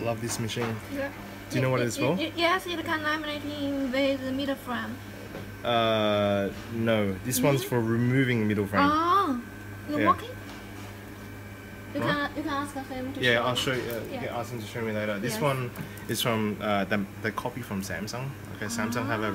love this machine. Yeah. Do you know what it's for? Yes, it can laminating with the middle frame. No. This one's for removing middle frame. Oh, you're Yeah. walking? You What? can ask him to Yeah, show I'll you. show you. You can ask him to show me later. This Yes. one is from the copy from Samsung. Okay, Samsung have a